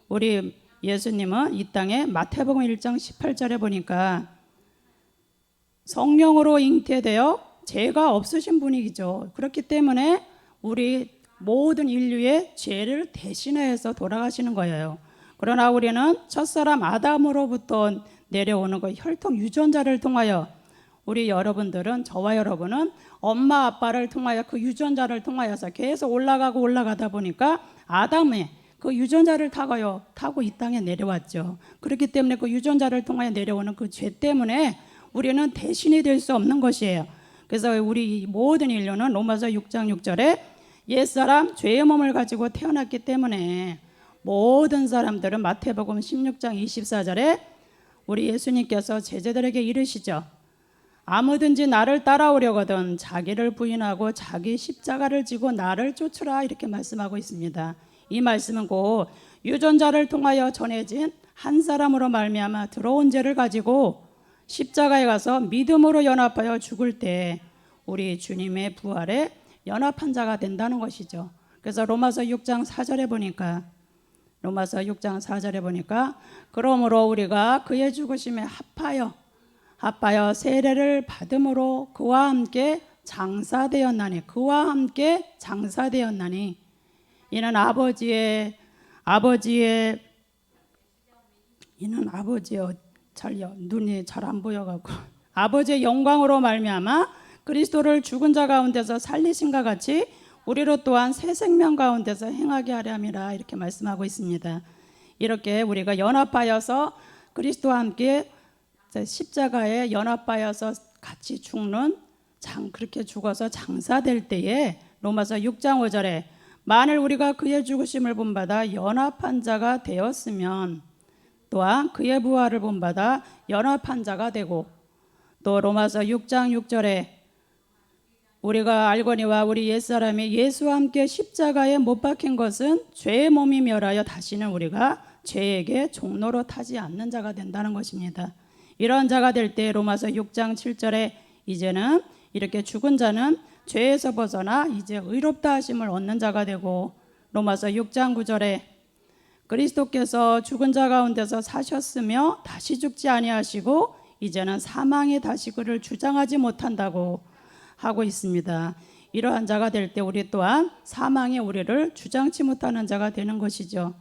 우리 예수님은 이 땅에 마태복음 1장 18절에 보니까 성령으로 잉태되어 죄가 없으신 분이죠. 그렇기 때문에 우리 모든 인류의 죄를 대신해서 돌아가시는 거예요. 그러나 우리는 첫사람 아담으로부터 내려오는 그 혈통 유전자를 통하여 우리 여러분들은 저와 여러분은 엄마 아빠를 통하여 그 유전자를 통하여서 계속 올라가고 올라가다 보니까 아담의 그 유전자를 타고 이 땅에 내려왔죠. 그렇기 때문에 그 유전자를 통하여 내려오는 그 죄 때문에 우리는 대신이 될 수 없는 것이에요. 그래서 우리 모든 인류는 로마서 6장 6절에 옛사람 죄의 몸을 가지고 태어났기 때문에 모든 사람들은 마태복음 16장 24절에 우리 예수님께서 제자들에게 이르시죠. 아무든지 나를 따라오려거든 자기를 부인하고 자기 십자가를 지고 나를 쫓으라 이렇게 말씀하고 있습니다. 이 말씀은 곧 유전자를 통하여 전해진 한 사람으로 말미암아 들어온 죄를 가지고 십자가에 가서 믿음으로 연합하여 죽을 때 우리 주님의 부활에 연합한 자가 된다는 것이죠. 그래서 로마서 6장 4절에 보니까 그러므로 우리가 그의 죽으심에 합하여 세례를 받음으로 그와 함께 장사되었나니 이는 아버지의 눈이 잘 안 보여갖고 아버지의 영광으로 말미암아 그리스도를 죽은 자 가운데서 살리신과 같이 우리로 또한 새 생명 가운데서 행하게 하려 함이라 이렇게 말씀하고 있습니다. 이렇게 우리가 연합하여서 그리스도와 함께 십자가에 연합하여서 같이 그렇게 죽어서 장사될 때에 로마서 6장 5절에 만일 우리가 그의 죽으심을 본받아 연합한 자가 되었으면 또한 그의 부활을 본받아 연합한 자가 되고 또 로마서 6장 6절에 우리가 알거니와 우리 옛사람이 예수와 함께 십자가에 못 박힌 것은 죄의 몸이 멸하여 다시는 우리가 죄에게 종로로 타지 않는 자가 된다는 것입니다. 이런 자가 될 때 로마서 6장 7절에 이제는 이렇게 죽은 자는 죄에서 벗어나 이제 의롭다 하심을 얻는 자가 되고 로마서 6장 9절에 그리스도께서 죽은 자 가운데서 사셨으며 다시 죽지 아니하시고 이제는 사망이 다시 그를 주장하지 못한다고 하고 있습니다. 이러한 자가 될 때 우리 또한 사망이 우리를 주장치 못하는 자가 되는 것이죠.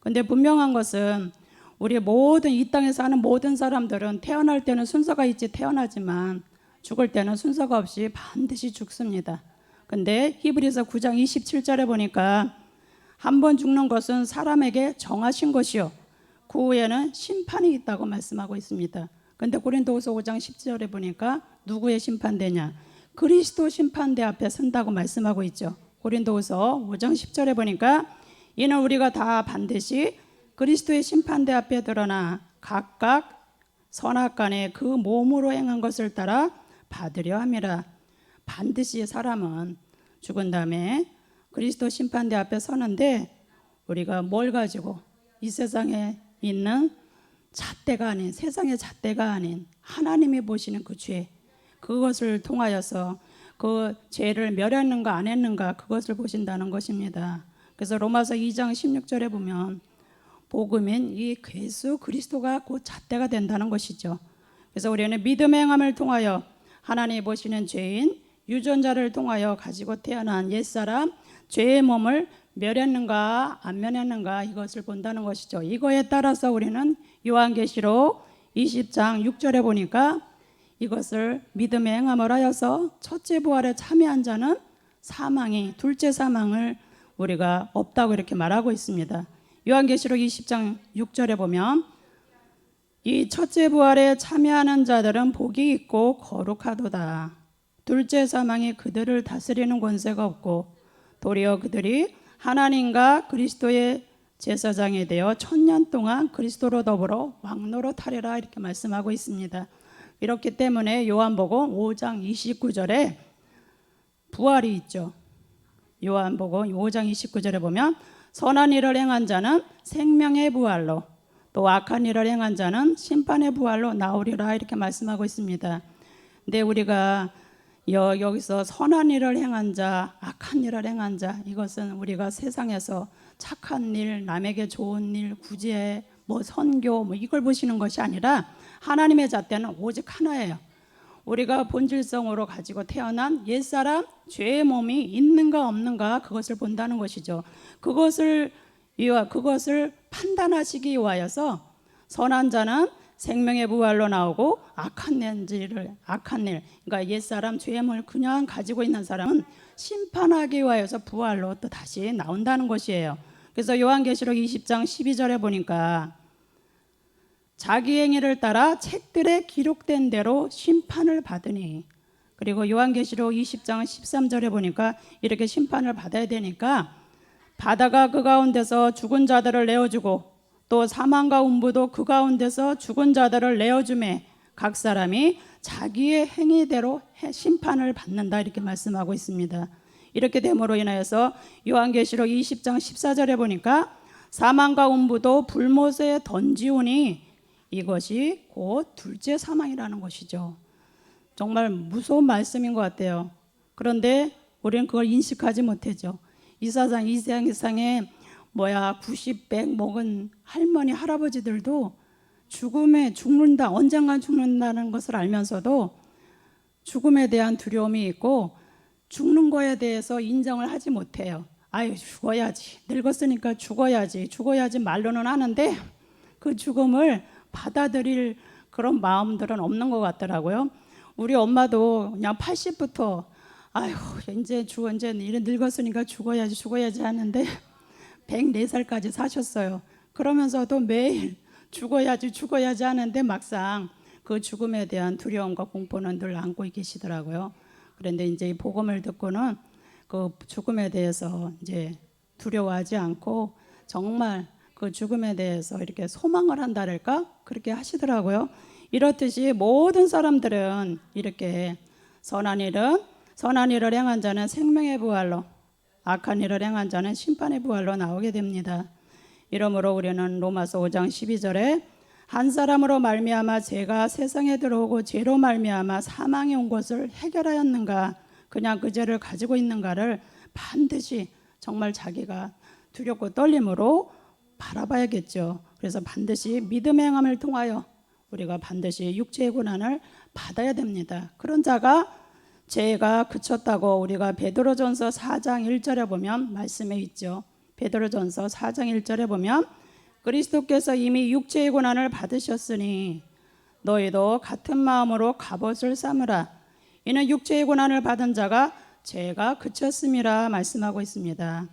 근데 분명한 것은 우리 모든 이 땅에 사는 모든 사람들은 태어날 때는 순서가 있지 태어나지만 죽을 때는 순서가 없이 반드시 죽습니다. 근데 히브리서 9장 27절에 보니까 한 번 죽는 것은 사람에게 정하신 것이요 그 후에는 심판이 있다고 말씀하고 있습니다. 근데 고린도후서 5장 10절에 보니까 누구의 심판대냐? 그리스도 심판대 앞에 선다고 말씀하고 있죠. 고린도후서 5장 10절에 보니까 이는 우리가 다 반드시 그리스도의 심판대 앞에 드러나 각각 선악간에 그 몸으로 행한 것을 따라 받으려 함이라. 반드시 사람은 죽은 다음에 그리스도 심판대 앞에 서는데 우리가 뭘 가지고 이 세상에 있는 잣대가 아닌, 세상의 잣대가 아닌 하나님이 보시는 그 죄, 그것을 통하여서 그 죄를 멸했는가 안 했는가 그것을 보신다는 것입니다. 그래서 로마서 2장 16절에 보면 복음인 이 예수 그리스도가 곧 잣대가 된다는 것이죠. 그래서 우리는 믿음의 행함을 통하여 하나님이 보시는 죄인 유전자를 통하여 가지고 태어난 옛사람 죄의 몸을 멸했는가 안 멸했는가 이것을 본다는 것이죠. 이거에 따라서 우리는 요한계시록 20장 6절에 보니까 이것을 믿음의 행함을 하여서 첫째 부활에 참여한 자는 사망이 둘째 사망을 우리가 없다고 이렇게 말하고 있습니다. 요한계시록 20장 6절에 보면 이 첫째 부활에 참여하는 자들은 복이 있고 거룩하도다. 둘째 사망이 그들을 다스리는 권세가 없고 도리어 그들이 하나님과 그리스도의 제사장이 되어 1000년 동안 그리스도로 더불어 왕노릇하리라 이렇게 말씀하고 있습니다. 이렇기 때문에 요한복음 5장 29절에 부활이 있죠. 요한복음 5장 29절에 보면 선한 일을 행한 자는 생명의 부활로 또 악한 일을 행한 자는 심판의 부활로 나오리라 이렇게 말씀하고 있습니다. 근데 우리가 여기서 선한 일을 행한 자, 악한 일을 행한 자, 이것은 우리가 세상에서 착한 일, 남에게 좋은 일, 구제, 선교 이걸 보시는 것이 아니라 하나님의 잣대는 오직 하나예요. 우리가 본질성으로 가지고 태어난 옛사람 죄의 몸이 있는가 없는가 그것을 본다는 것이죠. 그것을 판단하시기 위하여서 선한 자는 생명의 부활로 나오고 악한 일, 그러니까 옛사람 죄의 몸을 그냥 가지고 있는 사람은 심판하기 위하여서 부활로 또 다시 나온다는 것이에요. 그래서 요한계시록 20장 12절에 보니까 자기 행위를 따라 책들에 기록된 대로 심판을 받으니, 그리고 요한계시록 20장 13절에 보니까 이렇게 심판을 받아야 되니까 바다가 그 가운데서 죽은 자들을 내어주고 또 사망과 음부도 그 가운데서 죽은 자들을 내어주매 각 사람이 자기의 행위대로 심판을 받는다 이렇게 말씀하고 있습니다. 이렇게 됨으로 인하여서 요한계시록 20장 14절에 보니까 사망과 음부도 불못에 던지오니 이것이 곧 둘째 사망이라는 것이죠. 정말 무서운 말씀인 것 같아요. 그런데 우리는 그걸 인식하지 못하죠. 이 세상에 90, 100 먹은 할머니, 할아버지들도 죽는다, 언젠간 죽는다는 것을 알면서도 죽음에 대한 두려움이 있고 죽는 거에 대해서 인정을 하지 못해요. 아유, 죽어야지. 늙었으니까 죽어야지 말로는 하는데 그 죽음을 받아들일 그런 마음들은 없는 것 같더라고요. 우리 엄마도 그냥 80부터 아유, 이제 이래 늙었으니까 죽어야지 하는데 104살까지 사셨어요. 그러면서도 매일 죽어야지 하는데 막상 그 죽음에 대한 두려움과 공포는 늘 안고 계시더라고요. 그런데 이제 이 복음을 듣고는 그 죽음에 대해서 이제 두려워하지 않고 정말 그 죽음에 대해서 이렇게 소망을 한다랄까 그렇게 하시더라고요. 이렇듯이 모든 사람들은 이렇게 선한 일을 행한 자는 생명의 부활로, 악한 일을 행한 자는 심판의 부활로 나오게 됩니다. 이러므로 우리는 로마서 5장 12절에 한 사람으로 말미암아 죄가 세상에 들어오고 죄로 말미암아 사망이 온 것을 해결하였는가, 그냥 그 죄를 가지고 있는가를 반드시 정말 자기가 두렵고 떨림으로 바라봐야겠죠. 그래서 반드시 믿음의 행함을 통하여 우리가 반드시 육체의 고난을 받아야 됩니다. 그런 자가 죄가 그쳤다고 우리가 베드로전서 4장 1절에 보면 말씀에 있죠. 베드로전서 4장 1절에 보면 그리스도께서 이미 육체의 고난을 받으셨으니 너희도 같은 마음으로 갑옷을 삼으라. 이는 육체의 고난을 받은 자가 죄가 그쳤음이라 말씀하고 있습니다.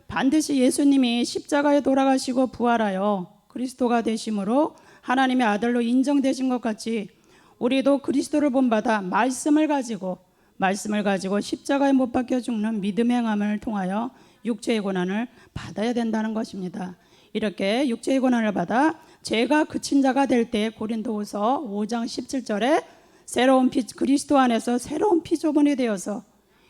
반드시 예수님이 십자가에 돌아가시고 부활하여 그리스도가 되심으로 하나님의 아들로 인정되신 것 같이 우리도 그리스도를 본받아 말씀을 가지고 십자가에 못 박혀 죽는 믿음의 행함을 통하여 육체의 고난을 받아야 된다는 것입니다. 이렇게 육체의 고난을 받아 죄가 그친 자가 될 때 고린도후서 5장 17절에 새로운 그리스도 안에서 새로운 피조물이 되어서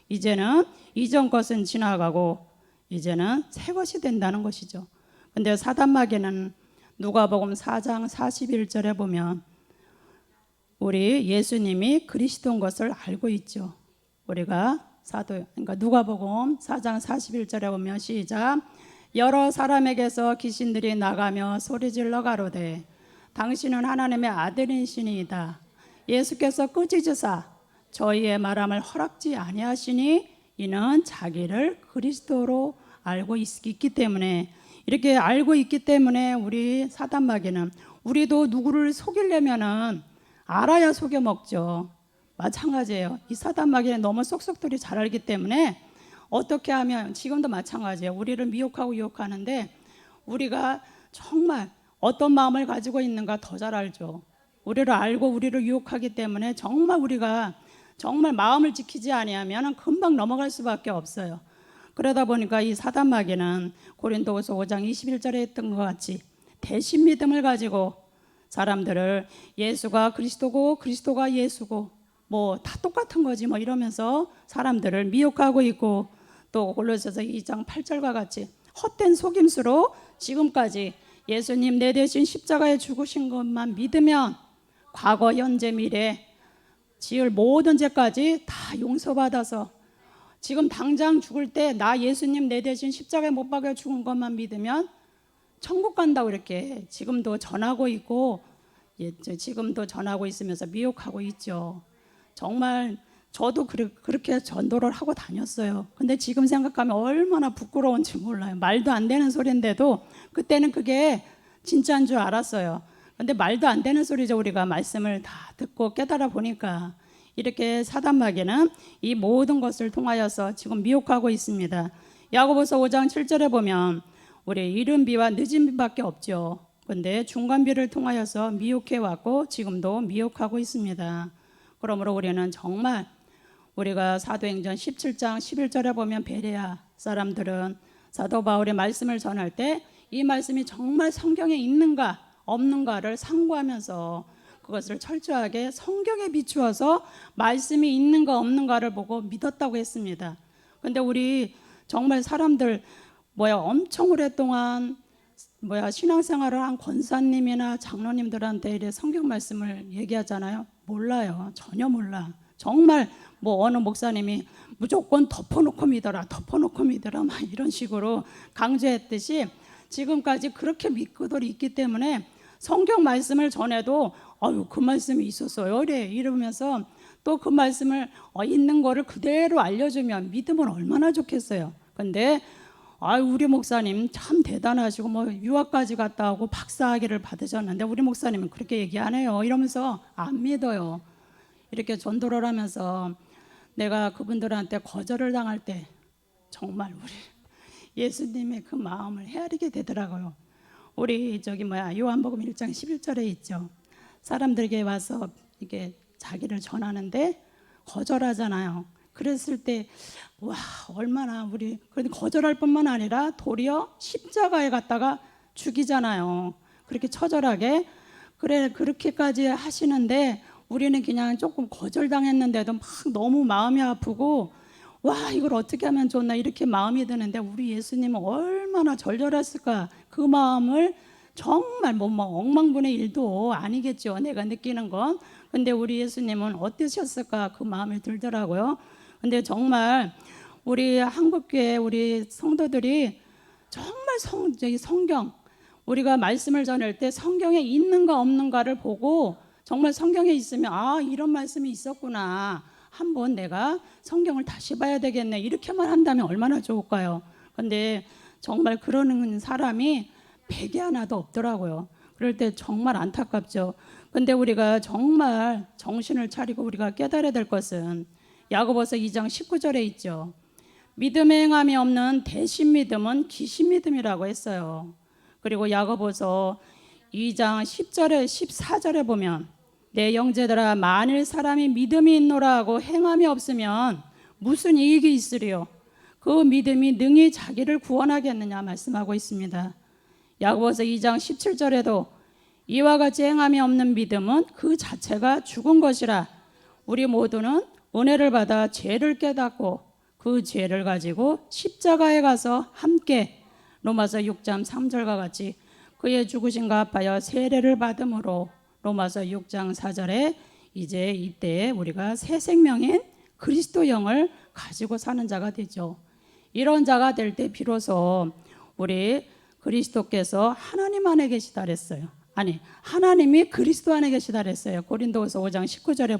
이제는 이전 것은 지나가고 이제는 새 것이 된다는 것이죠. 근데 사단마귀는 누가복음 4장 41절에 보면 우리 예수님이 그리스도인 것을 알고 있죠. 우리가 그러니까 누가복음 4장 41절에 보면 시작. 여러 사람에게서 귀신들이 나가며 소리질러 가로되 당신은 하나님의 아들이시니이다. 예수께서 꾸짖으사 저희의 말함을 허락지 아니하시니 이는 자기를 그리스도로 알고 있기 때문에, 이렇게 알고 있기 때문에 우리 사단마귀는 우리도 누구를 속이려면은 알아야 속여 먹죠. 마찬가지예요. 이 사단마귀는 너무 쏙쏙들이 잘 알기 때문에 어떻게 하면, 지금도 마찬가지예요. 우리를 미혹하고 유혹하는데 우리가 정말 어떤 마음을 가지고 있는가 더 잘 알죠. 우리를 알고 우리를 유혹하기 때문에 정말 우리가 정말 마음을 지키지 아니하면 금방 넘어갈 수밖에 없어요. 그러다 보니까 이 사단마귀는 고린도후서 5장 21절에 했던 것 같이 대신 믿음을 가지고 사람들을 예수가 그리스도고 그리스도가 예수고 뭐 다 똑같은 거지 뭐 이러면서 사람들을 미혹하고 있고, 또 골로새서 2장 8절과 같이 헛된 속임수로 지금까지 예수님 내 대신 십자가에 죽으신 것만 믿으면 과거 현재 미래 지을 모든 죄까지 다 용서받아서 지금 당장 죽을 때 나 예수님 내 대신 십자가에 못 박여 죽은 것만 믿으면 천국 간다고 이렇게 지금도 전하고 있고, 지금도 전하고 있으면서 미혹하고 있죠. 정말 저도 그렇게 전도를 하고 다녔어요. 근데 지금 생각하면 얼마나 부끄러운지 몰라요. 말도 안 되는 소리인데도 그때는 그게 진짜인 줄 알았어요. 근데 말도 안 되는 소리죠. 우리가 말씀을 다 듣고 깨달아 보니까. 이렇게 사단마귀는 이 모든 것을 통하여서 지금 미혹하고 있습니다. 야고보서 5장 7절에 보면 우리 이른 비와 늦은 비밖에 없죠. 근데 중간 비를 통하여서 미혹해 왔고 지금도 미혹하고 있습니다. 그러므로 우리는 정말 우리가 사도행전 17장 11절에 보면 베레아 사람들은 사도 바울의 말씀을 전할 때 이 말씀이 정말 성경에 있는가 없는가를 상고하면서 그것을 철저하게 성경에 비추어서 말씀이 있는가 없는가를 보고 믿었다고 했습니다. 근데 우리 정말 사람들 엄청 오랫동안 신앙생활을 한 권사님이나 장로님들한테 이래 성경 말씀을 얘기하잖아요. 몰라요. 전혀 몰라. 정말 어느 목사님이 무조건 덮어놓고 믿어라 막 이런 식으로 강조했듯이 지금까지 그렇게 믿고들 있기 때문에 성경 말씀을 전해도 그 말씀이 있었어요 이러면서 또 그 말씀을 있는 거를 그대로 알려주면 믿으면 얼마나 좋겠어요. 근데 우리 목사님 참 대단하시고 유학까지 갔다 오고 박사학위를 받으셨는데 우리 목사님은 그렇게 얘기 안 해요 이러면서 안 믿어요. 이렇게 전도를 하면서 내가 그분들한테 거절을 당할 때 정말 우리 예수님의 그 마음을 헤아리게 되더라고요. 우리 요한복음 1장 11절에 있죠. 사람들에게 와서 이게 자기를 전하는데 거절하잖아요. 그랬을 때 얼마나 그런데 거절할 뿐만 아니라 도리어 십자가에 갖다가 죽이잖아요. 그렇게 처절하게 그렇게까지 하시는데 우리는 그냥 조금 거절당했는데도 막 너무 마음이 아프고 이걸 어떻게 하면 좋나 이렇게 마음이 드는데 우리 예수님은 얼마나 절절했을까. 그 마음을 정말 억만분의 1도 아니겠죠. 내가 느끼는 건. 근데 우리 예수님은 어떠셨을까 그 마음이 들더라고요. 근데 정말 우리 한국교회 우리 성도들이 정말 성경 우리가 말씀을 전할 때 성경에 있는가 없는가를 보고 정말 성경에 있으면 이런 말씀이 있었구나. 한번 내가 성경을 다시 봐야 되겠네. 이렇게만 한다면 얼마나 좋을까요? 근데 정말 그러는 사람이 100이 하나도 없더라고요. 그럴 때 정말 안타깝죠. 근데 우리가 정말 정신을 차리고 우리가 깨달아야 될 것은 야고보서 2장 19절에 있죠. 믿음의 행함이 없는 대신 믿음은 기신 믿음이라고 했어요. 그리고 야고보서 2장 10절에 14절에 보면 내 형제들아 만일 사람이 믿음이 있노라 하고 행함이 없으면 무슨 이익이 있으리요? 그 믿음이 능히 자기를 구원하겠느냐 말씀하고 있습니다. 야고보서 2장 17절에도 이와 같이 행함이 없는 믿음은 그 자체가 죽은 것이라. 우리 모두는 은혜를 받아 죄를 깨닫고 그 죄를 가지고 십자가에 가서 함께 로마서 6장 3절과 같이 그의 죽으심과 합하여 세례를 받음으로 로마서 6장 4절에 이제 이때에 우리가 새 생명인 그리스도 영을 가지고 사는 자가 되죠. 이런 자가 될 때 비로소 우리 그리스도께서 하나님 안에 계시다 그랬어요. 아니, 하나님이 그리스도 안에 계시다 그랬어요. 고린도후서 5장 19절에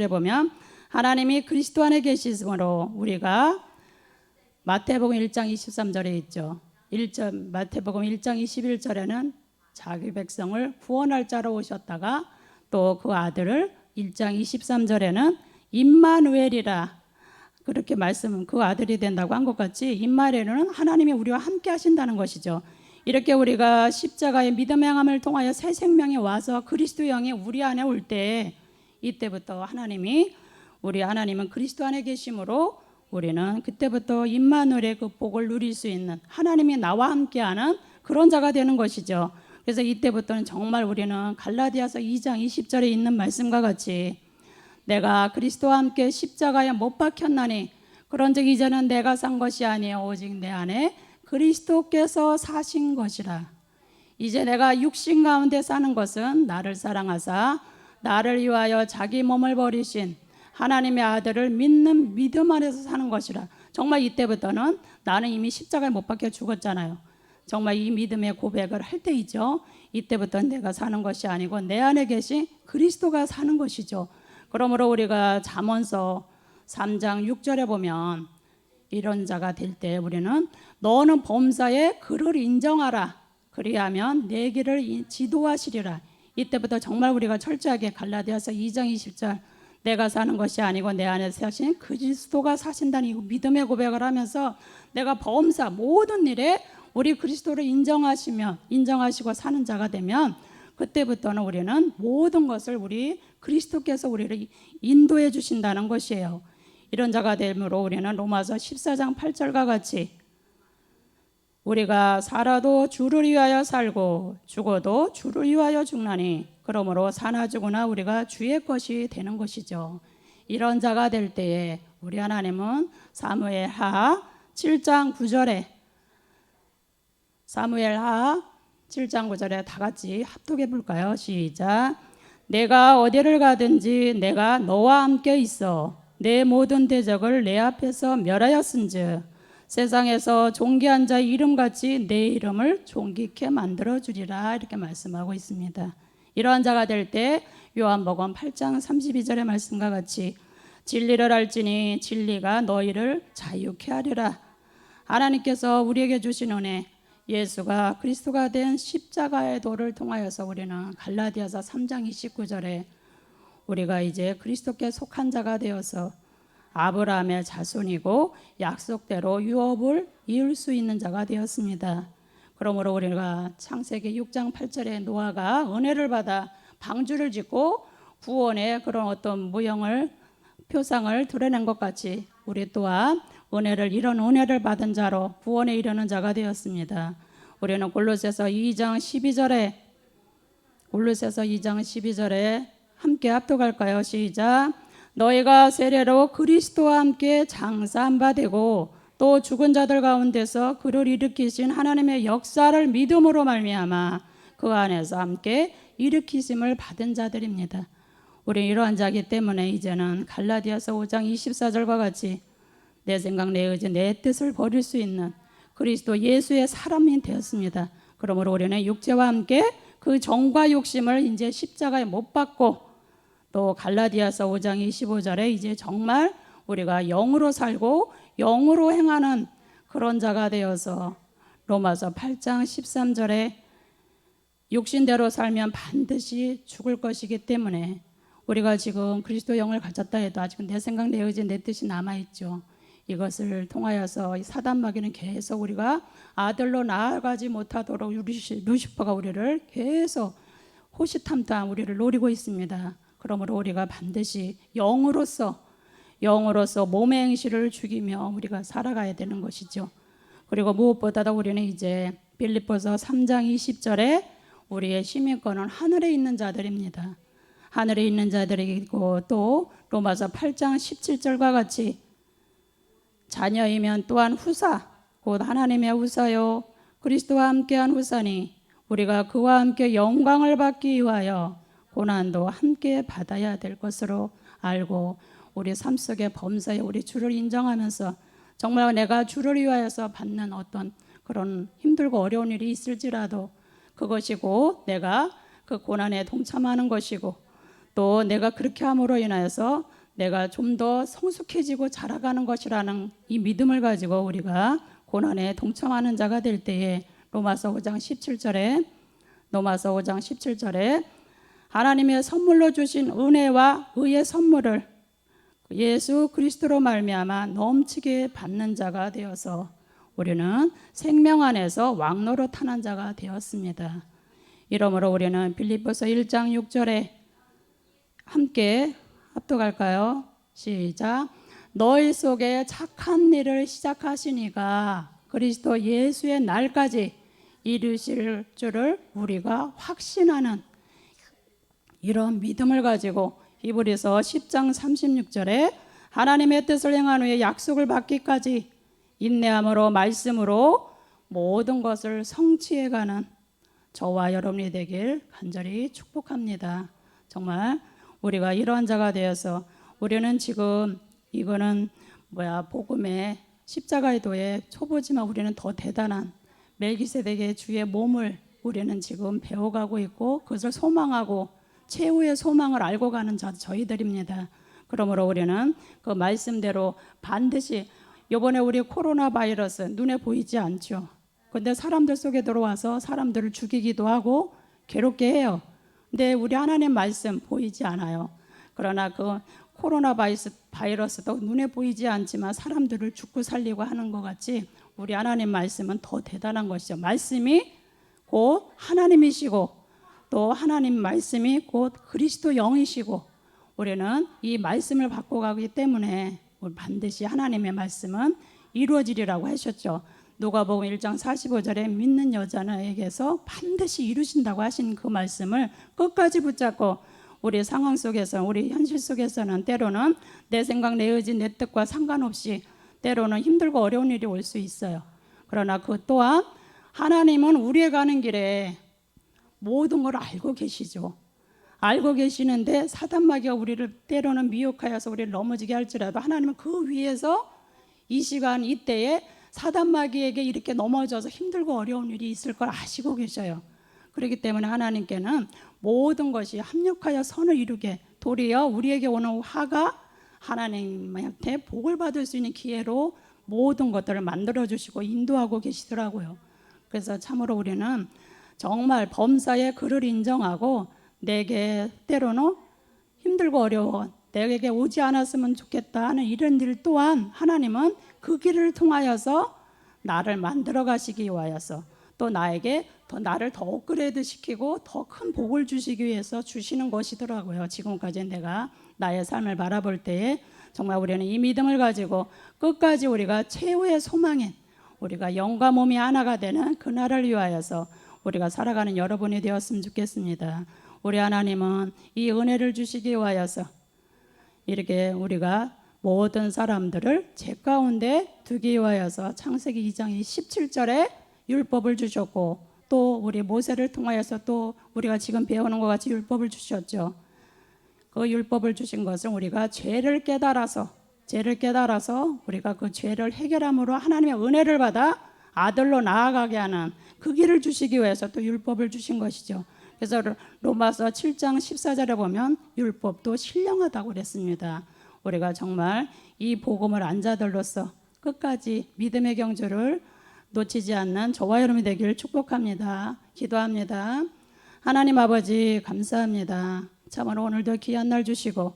보면 하나님이 그리스도 안에 계시므로 우리가 마태복음 1장 23절에 있죠. 마태복음 1장 21절에는 자기 백성을 구원할 자로 오셨다가 또 그 아들을 1장 23절에는 임마누엘이라 그렇게 그 아들이 된다고 한 것 같이 임마누엘은 하나님이 우리와 함께 하신다는 것이죠. 이렇게 우리가 십자가의 믿음의 행함을 통하여 새 생명이 와서 그리스도 영이 우리 안에 올 때 이때부터 하나님은 그리스도 안에 계심으로 우리는 그때부터 임마누엘의 그 복을 누릴 수 있는 하나님이 나와 함께하는 그런 자가 되는 것이죠. 그래서 이때부터는 정말 우리는 갈라디아서 2장 20절에 있는 말씀과 같이 내가 그리스도와 함께 십자가에 못 박혔나니 그런즉 이제는 내가 산 것이 아니요 오직 내 안에 그리스도께서 사신 것이라. 이제 내가 육신 가운데 사는 것은 나를 사랑하사 나를 위하여 자기 몸을 버리신 하나님의 아들을 믿는 믿음 안에서 사는 것이라. 정말 이때부터는 나는 이미 십자가에 못 박혀 죽었잖아요. 정말 이 믿음의 고백을 할 때이죠. 이때부터는 내가 사는 것이 아니고 내 안에 계신 그리스도가 사는 것이죠. 그러므로 우리가 잠언서 3장 6절에 보면 이런 자가 될 때 우리는 너는 범사에 그를 인정하라. 그리하면 내 길을 지도하시리라. 이때부터 정말 우리가 철저하게 갈라디아서 2장 20절 내가 사는 것이 아니고 내 안에 사신 그리스도가 사신다는 이 믿음의 고백을 하면서 내가 범사 모든 일에 우리 그리스도를 인정하시고 사는 자가 되면 그때부터는 우리는 모든 것을 우리 그리스도께서 우리를 인도해 주신다는 것이에요. 이런 자가 되므로 우리는 로마서 14장 8절과 같이 우리가 살아도 주를 위하여 살고 죽어도 주를 위하여 죽나니 그러므로 사나 죽으나 우리가 주의 것이 되는 것이죠. 이런 자가 될 때에 우리 하나님은 사무엘하 7장 9절에 다 같이 합독해 볼까요? 시작. 내가 어디를 가든지 내가 너와 함께 있어 내 모든 대적을 내 앞에서 멸하였은즉 세상에서 존귀한 자의 이름같이 내 이름을 존귀케 만들어주리라. 이렇게 말씀하고 있습니다. 이러한 자가 될 때 요한복음 8장 32절의 말씀과 같이 진리를 알지니 진리가 너희를 자유케 하리라. 하나님께서 우리에게 주신 은혜 예수가 그리스도가 된 십자가의 도를 통하여서 우리는 갈라디아서 3장 29절에 우리가 이제 그리스도께 속한 자가 되어서 아브라함의 자손이고 약속대로 유업을 이을 수 있는 자가 되었습니다. 그러므로 우리가 창세기 6장 8절에 노아가 은혜를 받아 방주를 짓고 구원의 그런 어떤 표상을 드러낸 것 같이 우리 또한 이런 은혜를 받은 자로 구원에 이르는 자가 되었습니다. 우리는 골로새서 2장 12절에 함께 합독할까요? 시작. 너희가 세례로 그리스도와 함께 장사한 바 되고 또 죽은 자들 가운데서 그를 일으키신 하나님의 역사를 믿음으로 말미암아 그 안에서 함께 일으키심을 받은 자들입니다. 우리 이러한 자이기 때문에 이제는 갈라디아서 5장 24절과 같이 내 생각, 내 의지, 내 뜻을 버릴 수 있는 그리스도 예수의 사람이 되었습니다. 그러므로 우리는 육체와 함께 그 정과 욕심을 이제 십자가에 못 박고 또 갈라디아서 5장 25절에 이제 정말 우리가 영으로 살고 영으로 행하는 그런 자가 되어서 로마서 8장 13절에 육신대로 살면 반드시 죽을 것이기 때문에 우리가 지금 그리스도 영을 가졌다 해도 아직은 내 생각, 내 의지, 내 뜻이 남아있죠. 이것을 통하여서 사단 마귀는 계속 우리가 아들로 나아가지 못하도록 루시퍼가 우리를 계속 호시탐탐 우리를 노리고 있습니다. 그러므로 우리가 반드시 영으로서 몸의 행실을 죽이며 우리가 살아가야 되는 것이죠. 그리고 무엇보다도 우리는 이제 빌립보서 3장 20절에 우리의 시민권은 하늘에 있는 자들입니다. 하늘에 있는 자들이고 또 로마서 8장 17절과 같이 자녀이면 또한 후사 곧 하나님의 후사요 그리스도와 함께한 후사니 우리가 그와 함께 영광을 받기 위하여 고난도 함께 받아야 될 것으로 알고 우리 삶 속의 범사에 우리 주를 인정하면서 정말 내가 주를 위하여서 받는 어떤 그런 힘들고 어려운 일이 있을지라도 그것이고 내가 그 고난에 동참하는 것이고 또 내가 그렇게 함으로 인하여서 내가 좀 더 성숙해지고 자라가는 것이라는 이 믿음을 가지고 우리가 고난에 동참하는 자가 될 때에 로마서 5장 17절에 하나님의 선물로 주신 은혜와 의의 선물을 예수 그리스도로 말미암아 넘치게 받는 자가 되어서 우리는 생명 안에서 왕노릇하는 자가 되었습니다. 이러므로 우리는 빌립보서 1장 6절에 함께 합독할까요? 시작. 너희 속에 착한 일을 시작하시니가 그리스도 예수의 날까지 이루실 줄을 우리가 확신하는 이런 믿음을 가지고 히브리서 10장 36절에 하나님의 뜻을 행한 후에 약속을 받기까지 인내함으로 말씀으로 모든 것을 성취해가는 저와 여러분이 되길 간절히 축복합니다. 정말 우리가 이러한 자가 되어서 우리는 지금 이거는 복음의 십자가의 도의 초보지만 우리는 더 대단한 멜기세덱의 주의 몸을 우리는 지금 배워가고 있고 그것을 소망하고 최후의 소망을 알고 가는 저희들입니다. 그러므로 우리는 그 말씀대로 반드시 이번에 우리 코로나 바이러스 눈에 보이지 않죠. 근데 사람들 속에 들어와서 사람들을 죽이기도 하고 괴롭게 해요. 근데 우리 하나님 말씀 보이지 않아요. 그러나 그 코로나 바이러스도 눈에 보이지 않지만 사람들을 죽고 살리고 하는 것 같이 우리 하나님 말씀은 더 대단한 것이죠. 말씀이 곧 하나님이시고 또 하나님 말씀이 곧 그리스도 영이시고 우리는 이 말씀을 받고 가기 때문에 반드시 하나님의 말씀은 이루어지리라고 하셨죠. 누가복음 1장 45절에 믿는 여자에게서 반드시 이루신다고 하신 그 말씀을 끝까지 붙잡고 우리 상황 속에서 우리 현실 속에서는 때로는 내 생각 내 의지 내 뜻과 상관없이 때로는 힘들고 어려운 일이 올 수 있어요. 그러나 그 또한 하나님은 우리의 가는 길에 모든 걸 알고 계시죠. 알고 계시는데 사단마귀가 우리를 때로는 미혹하여서 우리를 넘어지게 할지라도 하나님은 그 위에서 이 시간 이때에 사단마귀에게 이렇게 넘어져서 힘들고 어려운 일이 있을 걸 아시고 계셔요. 그렇기 때문에 하나님께는 모든 것이 합력하여 선을 이루게 도리어 우리에게 오는 화가 하나님한테 복을 받을 수 있는 기회로 모든 것들을 만들어주시고 인도하고 계시더라고요. 그래서 참으로 우리는 정말 범사의 그를 인정하고 내게 때로는 힘들고 어려워 내게 오지 않았으면 좋겠다 하는 이런 일 또한 하나님은 그 길을 통하여서 나를 만들어 가시기 위하여서 또 나에게 나를 더 업그레이드 시키고 더 큰 복을 주시기 위해서 주시는 것이더라고요. 지금까지 내가 나의 삶을 바라볼 때에 정말 우리는 이 믿음을 가지고 끝까지 우리가 최후의 소망인 우리가 영과 몸이 하나가 되는 그날을 위하여서 우리가 살아가는 여러분이 되었으면 좋겠습니다. 우리 하나님은 이 은혜를 주시기 위하여서 이렇게 우리가 모든 사람들을 제 가운데 두기 위하여서 창세기 2장 17절에 율법을 주셨고 또 우리 모세를 통하여서 또 우리가 지금 배우는 것 같이 율법을 주셨죠. 그 율법을 주신 것은 우리가 죄를 깨달아서 우리가 그 죄를 해결함으로 하나님의 은혜를 받아 아들로 나아가게 하는 그 길을 주시기 위해서 또 율법을 주신 것이죠. 그래서 로마서 7장 14절에 보면 율법도 신령하다고 그랬습니다. 우리가 정말 이 복음을 안 자들로서 끝까지 믿음의 경주를 놓치지 않는 저와 여러분이 되기를 축복합니다. 기도합니다. 하나님 아버지 감사합니다. 참으로 오늘도 귀한 날 주시고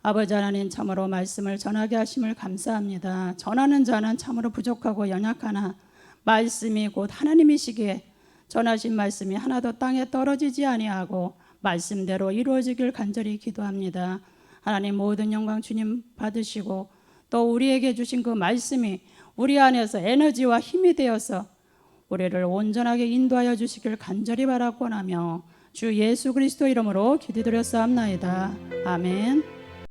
아버지 하나님 참으로 말씀을 전하게 하심을 감사합니다. 전하는 자는 참으로 부족하고 연약하나 말씀이 곧 하나님이시기에 전하신 말씀이 하나도 땅에 떨어지지 아니하고 말씀대로 이루어지길 간절히 기도합니다. 하나님 모든 영광 주님 받으시고 또 우리에게 주신 그 말씀이 우리 안에서 에너지와 힘이 되어서 우리를 온전하게 인도하여 주시길 간절히 바라고나며 주 예수 그리스도 이름으로 기도드렸사옵나이다. 아멘.